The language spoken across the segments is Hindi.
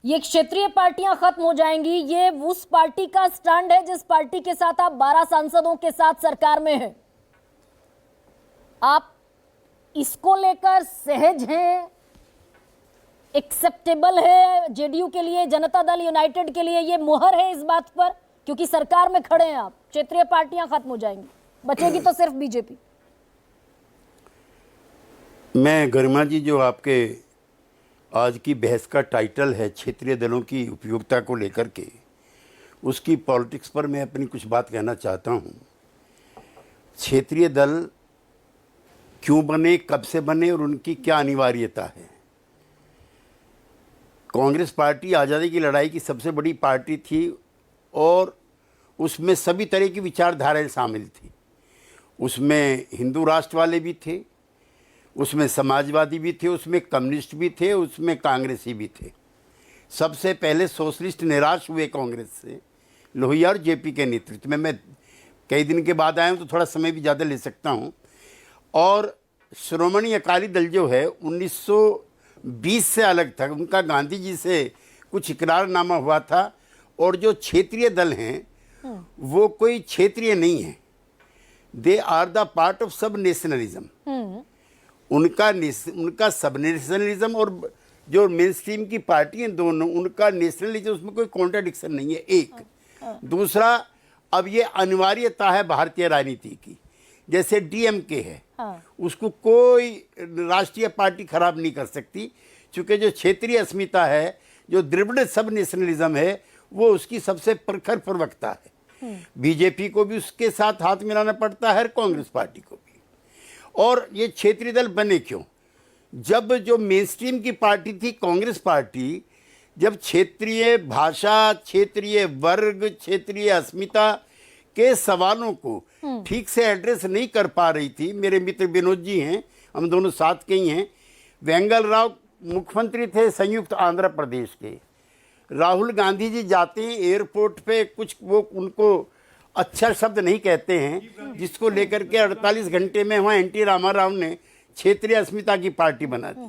ये क्षेत्रीय पार्टियां खत्म हो जाएंगी, ये उस पार्टी का स्टैंड है जिस पार्टी के साथ आप 12 सांसदों के साथ सरकार में हैं। आप इसको लेकर सहज हैं, एक्सेप्टेबल है जेडीयू के लिए, जनता दल यूनाइटेड के लिए ये मुहर है इस बात पर, क्योंकि सरकार में खड़े हैं आप, क्षेत्रीय पार्टियां खत्म हो जाएंगी, बचेगी तो सिर्फ बीजेपी। मैं गरिमा जी, जो आपके आज की बहस का टाइटल है क्षेत्रीय दलों की उपयोगिता को लेकर के, उसकी पॉलिटिक्स पर मैं अपनी कुछ बात कहना चाहता हूँ। क्षेत्रीय दल क्यों बने, कब से बने और उनकी क्या अनिवार्यता है। कांग्रेस पार्टी आज़ादी की लड़ाई की सबसे बड़ी पार्टी थी और उसमें सभी तरह की विचारधाराएं शामिल थी। उसमें हिंदू राष्ट्र वाले भी थे, उसमें समाजवादी भी थे, उसमें कम्युनिस्ट भी थे, उसमें कांग्रेसी भी थे। सबसे पहले सोशलिस्ट निराश हुए कांग्रेस से, लोहिया और जेपी के नेतृत्व में। मैं कई दिन के बाद आया हूँ तो थोड़ा समय भी ज़्यादा ले सकता हूँ। और श्रोमणी अकाली दल जो है 1920 से अलग था, उनका गांधी जी से कुछ इकरारनामा हुआ था। और जो क्षेत्रीय दल हैं वो कोई क्षेत्रीय नहीं है, they are the part of sub nationalism. उनका सब नेशनलिज्म और जो मेन स्ट्रीम की पार्टी हैं दोनों, उनका नेशनलिज्म, उसमें कोई कॉन्ट्राडिक्शन नहीं है। एक दूसरा, अब ये अनिवार्यता है भारतीय राजनीति की। जैसे डीएमके है, उसको कोई राष्ट्रीय पार्टी खराब नहीं कर सकती, क्योंकि जो क्षेत्रीय अस्मिता है, जो दृढ़ सब नेशनलिज्म है, वो उसकी सबसे प्रखर प्रवक्ता है। बीजेपी को भी उसके साथ हाथ मिलाना पड़ता है, कांग्रेस पार्टी को भी। और ये क्षेत्रीय दल बने क्यों? जब जो मेन स्ट्रीम की पार्टी थी कांग्रेस पार्टी, जब क्षेत्रीय भाषा, क्षेत्रीय वर्ग, क्षेत्रीय अस्मिता के सवालों को ठीक से एड्रेस नहीं कर पा रही थी। मेरे मित्र विनोद जी हैं, हम दोनों साथ के ही हैं। वेंगल राव मुख्यमंत्री थे संयुक्त आंध्र प्रदेश के। राहुल गांधी जी जाते हैं एयरपोर्ट पे, कुछ वो उनको अच्छा शब्द नहीं कहते हैं, जिसको लेकर के 48 घंटे में वहाँ एनटी रामाराव ने क्षेत्रीय अस्मिता की पार्टी बना दी।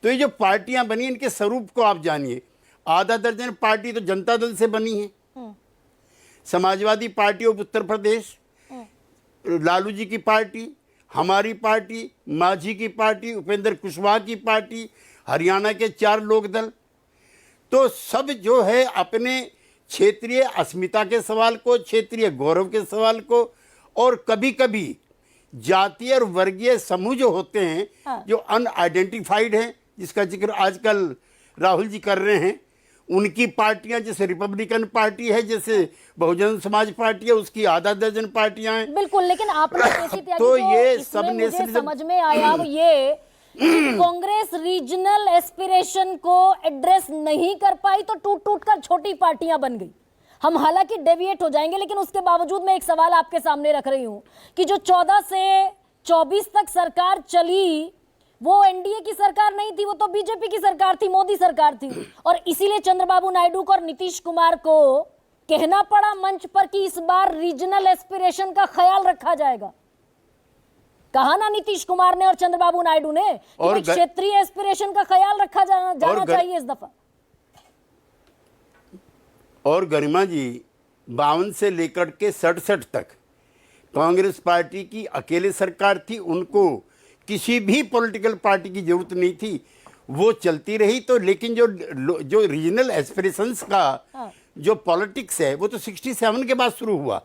तो ये जो पार्टियां बनी, इनके स्वरूप को आप जानिए। आधा दर्जन पार्टी तो जनता दल से बनी है। समाजवादी पार्टी ऑफ उत्तर प्रदेश, लालू जी की पार्टी, हमारी पार्टी, मांझी की पार्टी, उपेंद्र कुशवाहा की पार्टी, हरियाणा के 4 लोक दल। तो सब जो है अपने क्षेत्रीय अस्मिता के सवाल को, क्षेत्रीय गौरव के सवाल को, और कभी कभी जातीय और वर्गीय समूह जो होते हैं, जो अनआइडेंटिफाइड हैं, जिसका जिक्र आजकल राहुल जी कर रहे हैं, उनकी पार्टियां, जैसे रिपब्लिकन पार्टी है, जैसे बहुजन समाज पार्टी है, उसकी आधा दर्जन पार्टियां हैं। बिल्कुल, लेकिन आपने तो ये सब समझ में आया, ये कांग्रेस रीजनल एस्पिरेशन को एड्रेस नहीं कर पाई तो टूट टूट कर छोटी पार्टियां बन गई। हम हालांकि डेविएट हो जाएंगे, लेकिन उसके बावजूद मैं एक सवाल आपके सामने रख रही हूं कि जो 14 से 24 तक सरकार चली, वो एनडीए की सरकार नहीं थी, वो तो बीजेपी की सरकार थी, मोदी सरकार थी। और इसीलिए चंद्रबाबू नायडू को और नीतीश कुमार को कहना पड़ा मंच पर कि इस बार रीजनल एस्पिरेशन का ख्याल रखा जाएगा। कहा ना नीतीश कुमार ने और चंद्रबाबू नायडू ने कि क्षेत्रीय एस्पिरेशन का ख्याल रखा जाना चाहिए इस दफा। और गरिमा जी, 52 से लेकर के 67 तक कांग्रेस पार्टी की अकेले सरकार थी, उनको किसी भी पॉलिटिकल पार्टी की जरूरत नहीं थी, वो चलती रही। तो लेकिन जो रीजनल एस्पिरेशंस का जो पॉलिटिक्स है, वो तो 67 के बाद शुरू हुआ।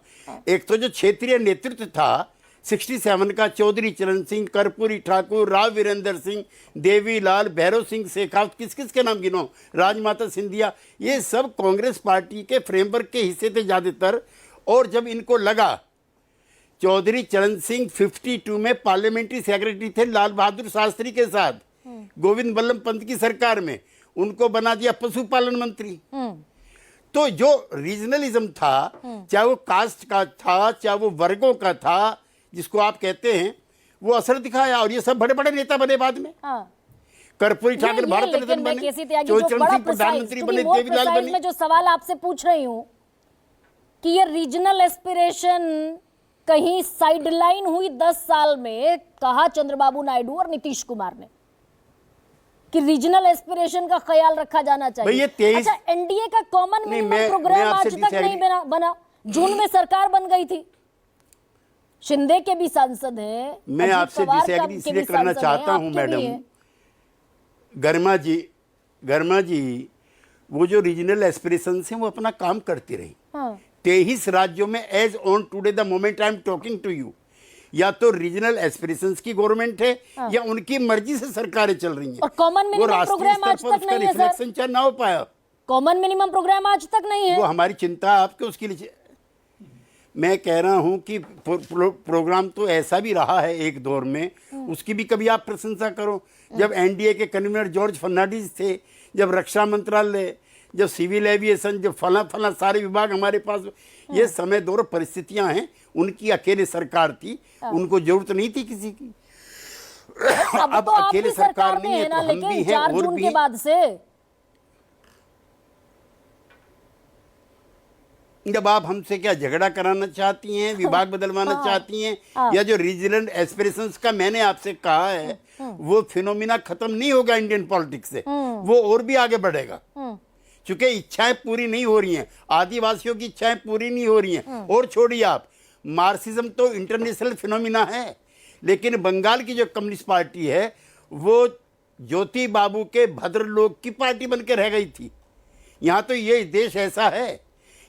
एक तो जो क्षेत्रीय नेतृत्व था 67 का, चौधरी चरण सिंह, कर्पूरी ठाकुर, राव वीरेंद्र सिंह, देवीलाल, भैरव सिंह शेखावत, किस किस के नाम गिनो, राजमाता सिंधिया, ये सब कांग्रेस पार्टी के फ्रेमवर्क के हिस्से थे ज़्यादातर। और जब इनको लगा, चौधरी चरण सिंह 52 में पार्लियामेंट्री सेक्रेटरी थे लाल बहादुर शास्त्री के साथ, गोविंद बल्लभ पंत की सरकार में, उनको बना दिया पशुपालन मंत्री। तो जो रीजनलिज्म था, चाहे वो कास्ट का था, चाहे वो वर्गों का था, जिसको आप कहते हैं, वो असर दिखाया। और ये सब बड़े बड़े नेता बने बाद में। कर्पूरी ठाकुर भारत रत्न बने, चौधरी सिंह प्रधानमंत्री बने, देवीलाल बने। मैं जो सवाल आपसे पूछ रही हूँ कि ये रीजनल एस्पिरेशन कहीं साइडलाइन हुई 10 साल में, कहा चंद्रबाबू नायडू और नीतीश कुमार ने कि रीजनल एस्पिरेशन का ख्याल रखा जाना चाहिए। भाई ये 23 अच्छा, एनडीए का कॉमन नहीं, मिनिमम मैं प्रोग्राम आपसे आज तक नहीं disagree- बना। जून में सरकार बन गई थी, शिंदे के भी सांसद हैं, मैं अजीत आपसे पवार डिसएग्री के इसलिए भी करना सांसद चाहता हैं, हूं आपके भी मैडम हैं। गर्मा जी वो जो रीजनल एस्पिरेशन हैं वो अपना काम करती रही। हाँ। 23 राज्यों में as on today the moment I am talking to you, या तो रीजनल एस्पिरेशंस की गवर्नमेंट है या उनकी मर्जी से सरकारें चल रही हैं। और कॉमन वो मिनिमम राष्ट्रीय प्रोग्राम स्तर आज पर तक उसका नहीं है सर। रिफ्लेक्शन चाहे ना हो पाया, कॉमन मिनिमम प्रोग्राम आज तक नहीं है। वो हमारी चिंता आपके उसके लिए। मैं कह रहा हूं कि प्रोग्राम तो ऐसा भी रहा है एक दौर में, उसकी भी कभी आप प्रशंसा करो। जब एनडीए के कन्वीनर जॉर्ज फर्नांडिस थे, जब रक्षा मंत्रालय, जब सिविल एविएशन, जब फला सारे विभाग हमारे पास, ये समय दौर परिस्थितियां हैं। उनकी अकेले सरकार थी, उनको जरूरत नहीं थी किसी की। अब तो आप भी सरकार में है ना, लेकिन 4 जून के बाद से जब आप हमसे क्या झगड़ा कराना चाहती हैं, विभाग बदलवाना चाहती हैं, या जो रीजनल एस्पिरेशंस का मैंने आपसे कहा है वो फिनोमिना खत्म नहीं होगा इंडियन पॉलिटिक्स से, वो और भी आगे बढ़ेगा। क्योंकि इच्छाएं पूरी नहीं हो रही हैं, आदिवासियों की इच्छाएं पूरी नहीं हो रही हैं। और छोड़िए आप, मार्क्सिज्म तो इंटरनेशनल फिनोमिना है, लेकिन बंगाल की जो कम्युनिस्ट पार्टी है वो ज्योति बाबू के भद्रलोक की पार्टी बन के रह गई थी। यहाँ तो ये देश ऐसा है,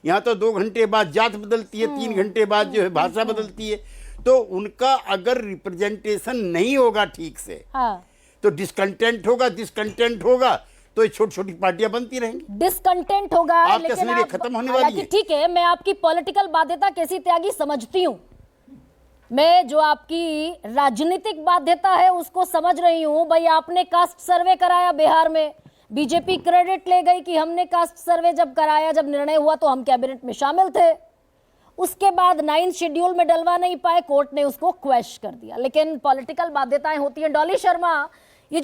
यहाँ तो 2 घंटे बाद जात बदलती है, 3 घंटे बाद जो है भाषा बदलती है। तो उनका अगर रिप्रेजेंटेशन नहीं होगा ठीक से, तो डिसकंटेंट होगा तो ये छोटी छोटी पार्टियां बनती रहेंगी, डिसकंटेंट होगा। आपका लेकिन समय खत्म होने वाली है। ठीक है, मैं आपकी पॉलिटिकल बाध्यता कैसी त्यागी समझती हूँ, मैं जो आपकी राजनीतिक बाध्यता है उसको समझ रही हूँ। भाई आपने कास्ट सर्वे कराया बिहार में, बीजेपी क्रेडिट ले गई कि हमने कास्ट सर्वे जब कराया, जब निर्णय हुआ तो हम कैबिनेट में शामिल थे। उसके बाद 9th शेड्यूल में डलवा नहीं पाए, कोर्ट ने उसको क्वेश कर दिया। लेकिन पॉलिटिकल बाध्यताएं होती हैं। डॉली शर्मा, ये जो